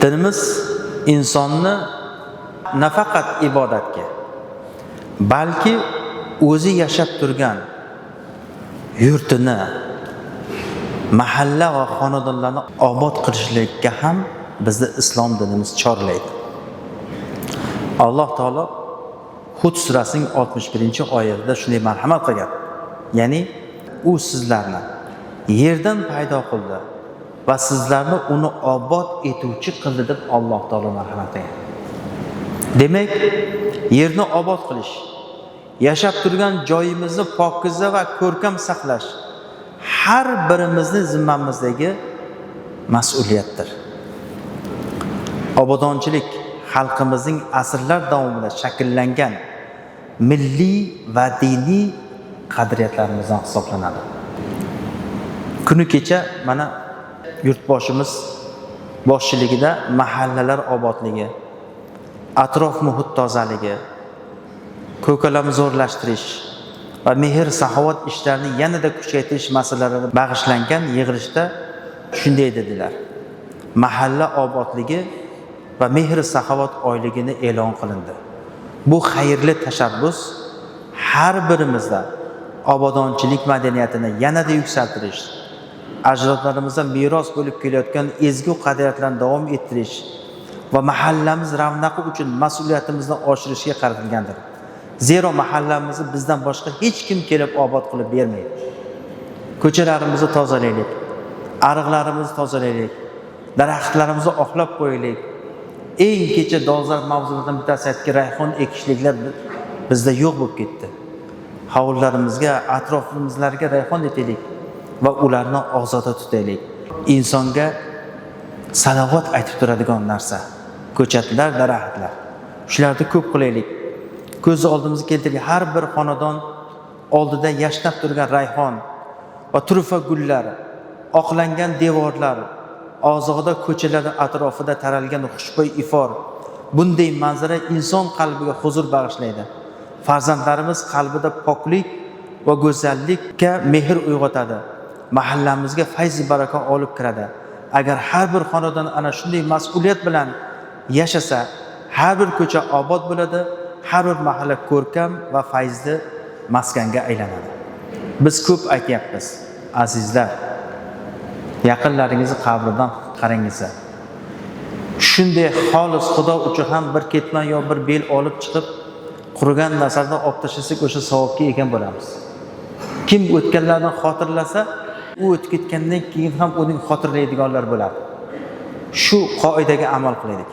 Dinimiz insonni nafaqat ibodatga, balki o'zi yashab turgan yurtini, mahalla va xonadonlarni obod qilishlikka ham bizni islom dinimiz chorlaydi. Alloh taolo Hud surasining 61-oyatida shunday marhamat qilgan. Ya'ni u sizlarni yerdan paydo qildi va sizlarni uni obod etuvchi qildi deb Alloh taolo marhamat qilgan. Demak, yerni obod qilish, yashab turgan joyimizni pokiza va ko'rkam saqlash har birimizning zimmamizdagi mas'uliyatdir. Obodonchilik xalqimizning asrlar davomida shakllangan milliy va diniy qadriyatlarimizdan hisoblanadi. Kuni kecha mana yurtboshimiz boshchiligida mahallalar obodligi, atrof muhit tozaligi, ko'kalamni zo'rlashtirish va mehr-saxovat ishlarini yanada kuchaytirish masalalariga bag'ishlangan yig'ilishda shunday dedilar. Mahalla obodligi va mehr-saxovat oyligini e'lon qilindi. Bu xayrli tashabbus har birimizda obodonchilik madaniyatini yanada yuksaltirish, ajdodlarimizdan meros bo'lib kelayotgan ezgu qadriyatlarni davom ettirish va mahallamiz ravnaqi uchun mas'uliyatimizni oshirishga qaratilgandir. Zero mahallamizni bizdan boshqa hech kim kelib obod qilib bermaydi. Ko'chalarimizni tozalaylik, ariqlarimizni tozalaylik, daraxtlarimizni oqlab qo'yaylik. Eng kecha dolzarb mavzulardan bittasi aytki, rayhon ekishliklar bizda yo'q bo'lib ketdi. Hovlilarimizga, atrofimizlarga rayhon ekaylik va ularni ozoda tutaylik. Insonga salovat aytib turadigan narsa, ko'chatlar, daraxtlar. Shularni ko'p qilaylik. Ko'z oldimizga keltirgan har bir xonadon oldida yashnab turgan rayhon va turfa gullar, oqlangan devorlar, ozoda ko'chalar atrofida taralgan xushbo'y ifor. Bunday manzara inson qalbiga huzur bag'ishlaydi. Farzandlarimiz qalbida poklik va go'zallikka mehr uyg'otadi. Mahallamizga fayz baraka olib kiradi. Agar har bir xonadon ana shunday mas'uliyat bilan yashasa, har bir ko'cha obod bo'ladi, har bir mahalla ko'rkam va fayzli maskanga aylanadi. Biz ko'p aytyapmiz, azizlar. Yaqinlaringizni qabridan qarangizlar. Shunday xolis Xudo uchun ham bir ketman yo bir bel olib chiqib, qurigan narsalarni olib tashlasak, o'sha savobga ega bo'lamiz. Kim o'tganlarni xotirlasa, u o'tib ketgandan keyin ham uning xotirlaydiganlar bo'ladi. Shu qoidaga amal qilaylik.